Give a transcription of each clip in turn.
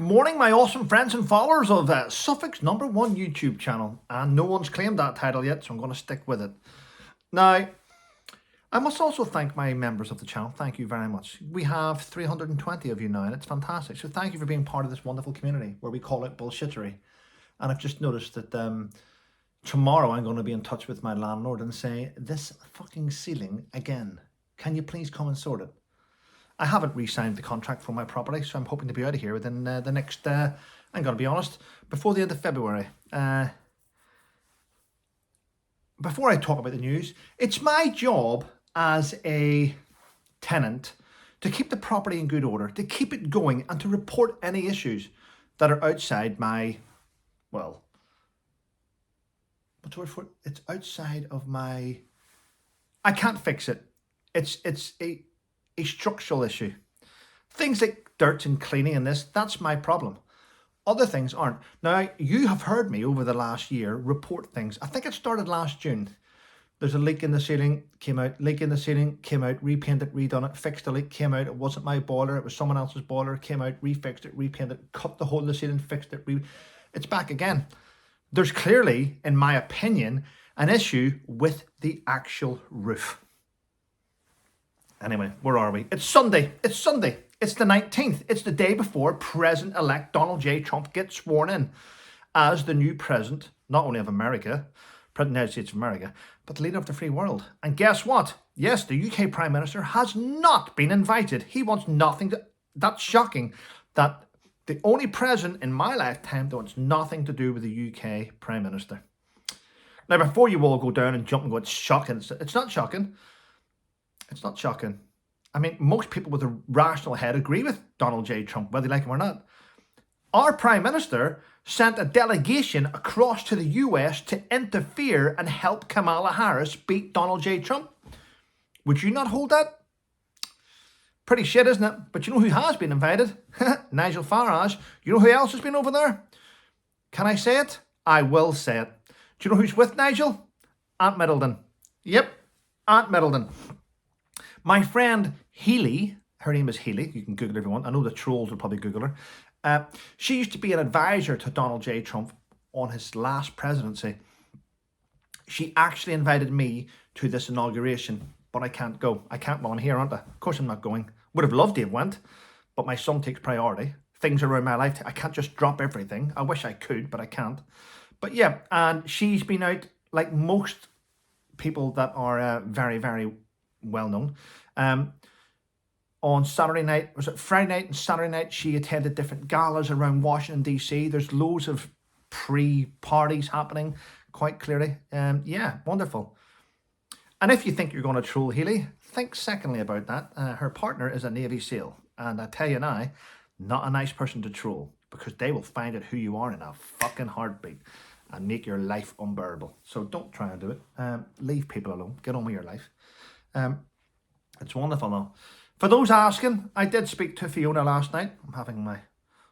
morning, my awesome friends and followers of Suffolk's #1 YouTube channel. And no one's claimed that title yet, so I'm going to stick with it. Now, I must also thank my members of the channel. Thank you very much. We have 320 of you now, and it's fantastic. So thank you for being part of this wonderful community where we call it bullshittery. And I've just noticed that tomorrow I'm going to be in touch with my landlord and say, this fucking ceiling again. Can you please come and sort it? I haven't re-signed the contract for my property, so I'm hoping to be out of here within the next, I'm going to be honest, before the end of February. Before I talk about the news, it's my job as a tenant to keep the property in good order, to keep it going, and to report any issues that are outside my, well, what's the word for it? It's outside of my, I can't fix it. It's a structural issue. Things like dirt and cleaning and this, that's my problem. Other things aren't. Now, you have heard me over the last year report things. I think it started last June. There's a leak in the ceiling, came out, leak in the ceiling, came out, repainted, redone it, fixed the leak, came out. It wasn't my boiler, it was someone else's boiler, came out, refixed it, repainted, cut the hole in the ceiling, fixed it, it's back again. There's clearly, in my opinion, an issue with the actual roof. Anyway, where are we? It's Sunday. It's Sunday. It's the 19th. It's the day before President-elect Donald J. Trump gets sworn in as the new president, not only of America, President of the United States of America, but the leader of the free world. And guess what? Yes, the UK Prime Minister has not been invited. He wants nothing to... That's shocking that the only president in my lifetime that wants nothing to do with the UK Prime Minister. Now, before you all go down and jump and go, it's shocking. It's not shocking. It's not shocking. I mean, most people with a rational head agree with Donald J. Trump, whether they like him or not. Our Prime Minister sent a delegation across to the US to interfere and help Kamala Harris beat Donald J. Trump. Would you not hold that? Pretty shit, isn't it? But you know who has been invited? Nigel Farage. You know who else has been over there? Can I say it? I will say it. Do you know who's with Nigel? Aunt Middleton. Yep, Aunt Middleton. My friend Healy, her name is Healy, you can Google it if you want. I know the trolls will probably Google her. She used to be an advisor to Donald J. Trump on his last presidency. She actually invited me to this inauguration, but I can't go. I can't, well, I'm here, aren't I? Of course I'm not going. Would have loved to have went, but my son takes priority. Things around my life, I can't just drop everything. I wish I could, but I can't. But yeah, and she's been out, like most people that are very, very well known. On Saturday night, was it Friday night and Saturday night, she attended different galas around Washington, D.C. There's loads of pre-parties happening, quite clearly. Yeah, wonderful. And if you think you're going to troll Healy, think secondly about that. Her partner is a Navy SEAL. And I tell you now, not a nice person to troll, because they will find out who you are in a fucking heartbeat and make your life unbearable. So don't try and do it. Leave people alone. Get on with your life. It's wonderful though. For those asking, I did speak to Fiona last night. I'm having my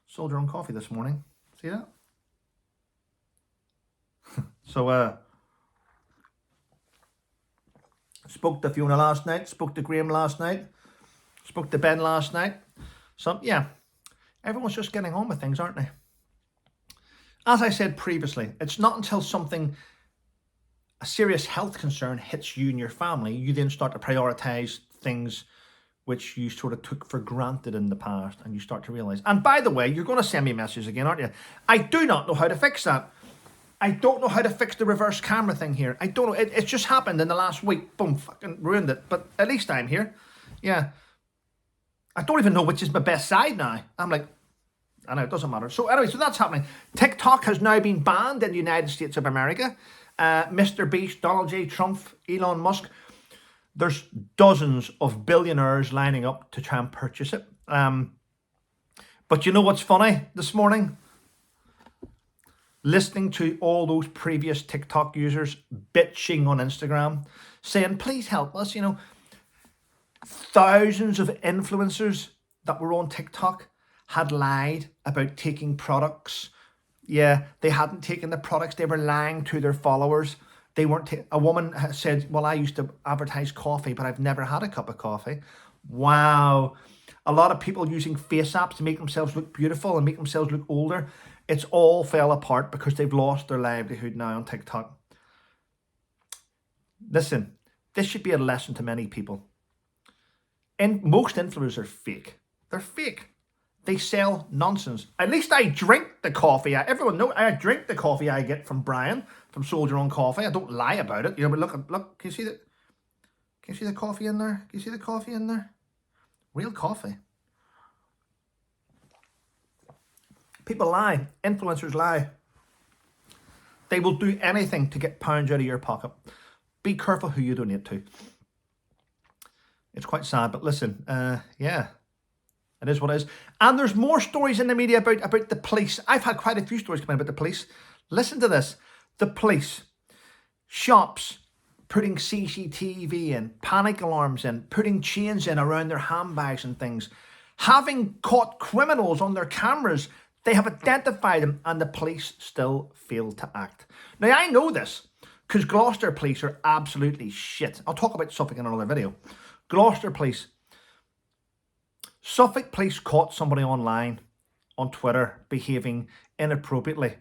soldier on coffee this morning. See that? So, spoke to Fiona last night, spoke to Graham last night, spoke to Ben last night. So, yeah, everyone's just getting on with things, aren't they? As I said previously, it's not until something, a serious health concern hits you and your family, you then start to prioritise things which you sort of took for granted in the past, and you start to realise. And by the way, you're going to send me messages again, aren't you? I do not know how to fix that. I don't know how to fix the reverse camera thing here. I don't know. It just happened in the last week. Boom, fucking ruined it. But at least I'm here. Yeah. I don't even know which is my best side now. I'm like, I know, it doesn't matter. So anyway, so that's happening. TikTok has now been banned in the United States of America. Mr. Beast, Donald J. Trump, Elon Musk. There's dozens of billionaires lining up to try and purchase it. But you know what's funny this morning? Listening to all those previous TikTok users bitching on Instagram, saying, please help us. You know, thousands of influencers that were on TikTok had lied about taking products. Yeah, they hadn't taken the products. They were lying to their followers. They weren't. A woman said, well, I used to advertise coffee, but I've never had a cup of coffee. Wow. a lot of people using face apps to make themselves look beautiful and make themselves look older. It's all fell apart because they've lost their livelihood now on TikTok. Listen, this should be a lesson to many people. And most influencers are fake. They're fake. They sell nonsense. At least I drink the coffee. Everyone knows I drink the coffee I get from Brian, from Soldier on Coffee. I don't lie about it. You know, but look, can you see that? Can you see the coffee in there? Can you see the coffee in there? Real coffee. People lie. Influencers lie. They will do anything to get pounds out of your pocket. Be careful who you donate to. It's quite sad, but listen, yeah. It is what it is. And there's more stories in the media about the police. I've had quite a few stories come in about the police. Listen to this. The police. Shops putting CCTV in, panic alarms in, putting chains in around their handbags and things. Having caught criminals on their cameras, they have identified them and the police still fail to act. Now, I know this because Gloucester police are absolutely shit. I'll talk about Suffolk in another video. Gloucester police. Suffolk police caught somebody online on Twitter behaving inappropriately.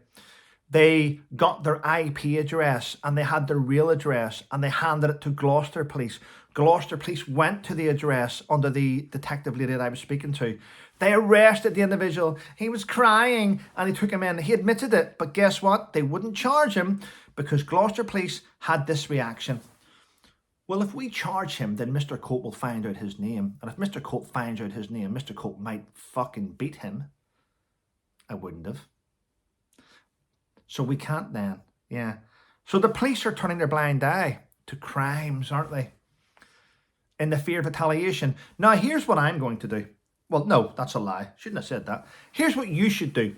They got their IP address and they had their real address and they handed it to Gloucester police. Gloucester police went to the address under the detective lady that I was speaking to. They arrested the individual. He was crying and they took him in. He admitted it, but guess what? They wouldn't charge him because Gloucester police had this reaction. Well, if we charge him, then Mr. Cope will find out his name. And if Mr. Cope finds out his name, Mr. Cope might fucking beat him. I wouldn't have. So we can't then. Yeah. So the police are turning their blind eye to crimes, aren't they? In the fear of retaliation. Now, here's what I'm going to do. Well, no, that's a lie. Shouldn't have said that. Here's what you should do.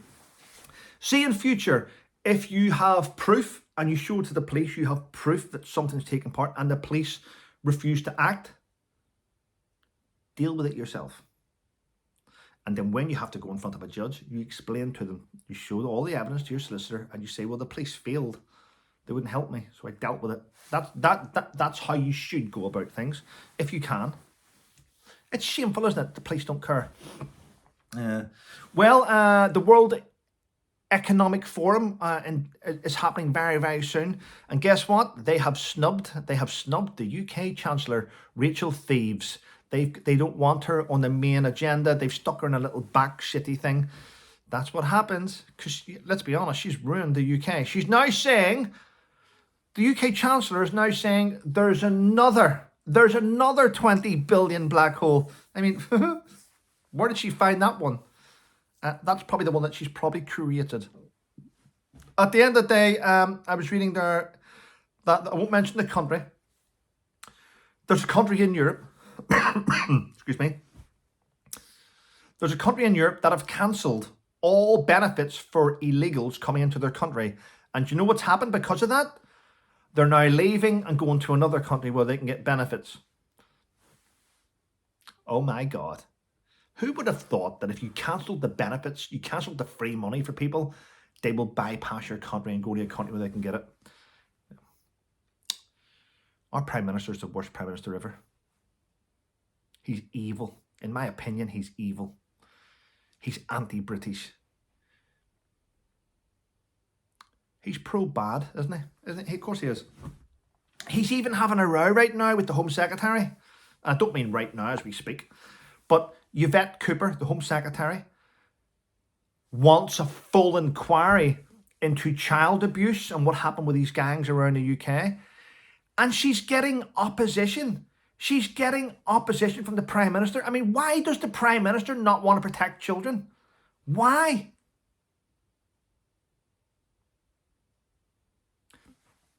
See, in future, if you have proof and you show to the police, you have proof that something's taken part and the police refuse to act, deal with it yourself. And then when you have to go in front of a judge, you explain to them, you show all the evidence to your solicitor and you say, well, the police failed. They wouldn't help me, so I dealt with it. That's how you should go about things, if you can. It's shameful, isn't it? The police don't care. The World Economic Forum is happening very, very soon. And guess what? They have snubbed the UK Chancellor, Rachel Thieves. They don't want her on the main agenda. They've stuck her in a little back shitty thing. That's what happens. Because, let's be honest, she's ruined the UK. She's now saying, the UK Chancellor is now saying there's another 20 billion black hole. I mean, where did she find that one? That's probably the one that she's probably created. At the end of the day, I was reading there that I won't mention the country. There's a country in Europe, excuse me. There's a country in Europe that have cancelled all benefits for illegals coming into their country. And do you know what's happened because of that? They're now leaving and going to another country where they can get benefits. Oh my God. Who would have thought that if you cancelled the benefits, you cancelled the free money for people, they will bypass your country and go to a country where they can get it? Our Prime Minister is the worst Prime Minister ever. He's evil. In my opinion, he's evil. He's anti-British. He's pro-bad, isn't he? Isn't he? Of course he is. He's even having a row right now with the Home Secretary. And I don't mean right now as we speak. But Yvette Cooper, the Home Secretary, wants a full inquiry into child abuse and what happened with these gangs around the UK. And she's getting opposition. She's getting opposition from the Prime Minister. I mean, why does the Prime Minister not want to protect children? Why?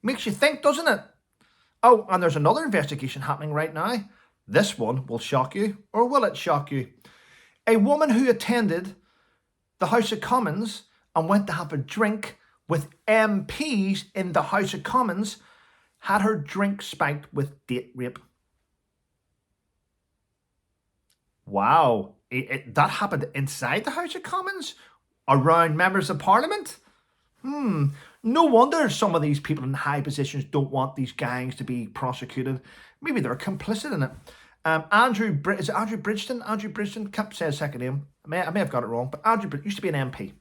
Makes you think, doesn't it? Oh, and there's another investigation happening right now. This one will shock you, or will it shock you? A woman who attended the House of Commons and went to have a drink with MPs in the House of Commons had her drink spiked with date rape. Wow, that happened inside the House of Commons? Around members of Parliament? No wonder some of these people in high positions don't want these gangs to be prosecuted. Maybe they're complicit in it. Is it Andrew Bridgeton? Andrew Bridgeton, can't say his second name. I may have got it wrong, but Andrew used to be an MP.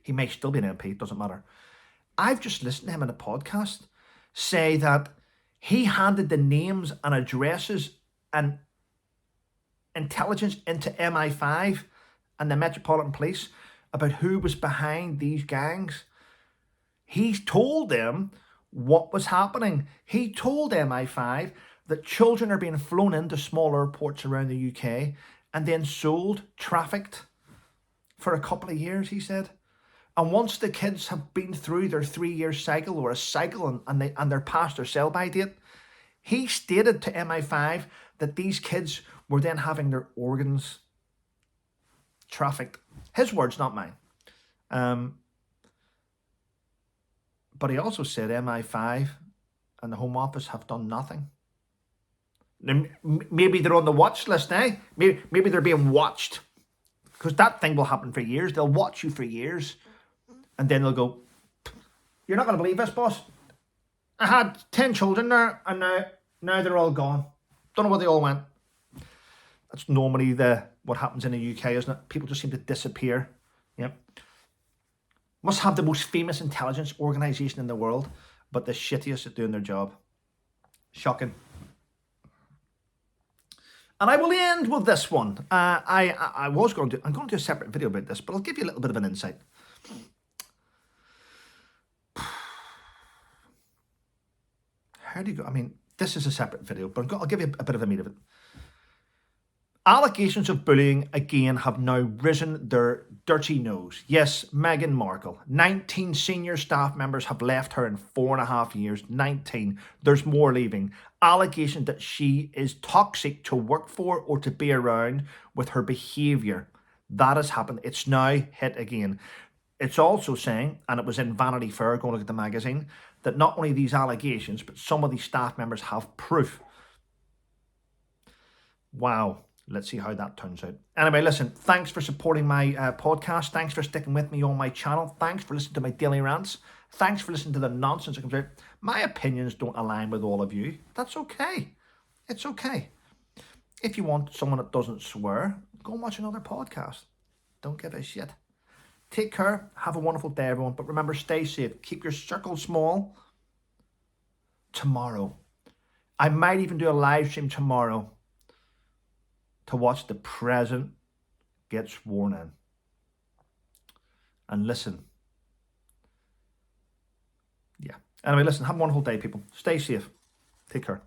He may still be an MP, it doesn't matter. I've just listened to him in a podcast say that he handed the names and addresses and intelligence into MI5 and the Metropolitan Police about who was behind these gangs. He told them what was happening. He told MI5 that children are being flown into small airports around the UK and then sold, trafficked for a couple of years, he said. And once the kids have been through their 3-year cycle or a cycle and they're past their sell-by date, he stated to MI5 that these kids were then having their organs trafficked. His words, not mine. But he also said MI5 and the Home Office have done nothing. Maybe they're on the watch list, eh? Maybe they're being watched. Because that thing will happen for years. They'll watch you for years. And then they'll go, you're not going to believe this, boss. I had 10 children there, and now they're all gone. Don't know where they all went. That's normally what happens in the UK, isn't it? People just seem to disappear. Yep. Must have the most famous intelligence organisation in the world, but the shittiest at doing their job. Shocking. And I will end with this one. I'm going to do a separate video about this, but I'll give you a little bit of an insight. How do you go? I mean, this is a separate video, but I'll give you a bit of a meat of it. Allegations of bullying again have now risen their dirty nose. Yes, Meghan Markle. 19 senior staff members have left her in 4.5 years. 19. There's more leaving. Allegation that she is toxic to work for or to be around with her behaviour. That has happened. It's now hit again. It's also saying, and it was in Vanity Fair, going to look at the magazine, that not only these allegations, but some of these staff members have proof. Wow. Let's see how that turns out. Anyway, listen, thanks for supporting my podcast. Thanks for sticking with me on my channel. Thanks for listening to my daily rants. Thanks for listening to the nonsense that comes out. My opinions don't align with all of you. That's okay. It's okay. If you want someone that doesn't swear, go and watch another podcast. Don't give a shit. Take care. Have a wonderful day, everyone. But remember, stay safe. Keep your circle small. Tomorrow, I might even do a live stream tomorrow to watch the president get sworn in. And listen. Yeah. Anyway, listen, have a wonderful day, people. Stay safe. Take care.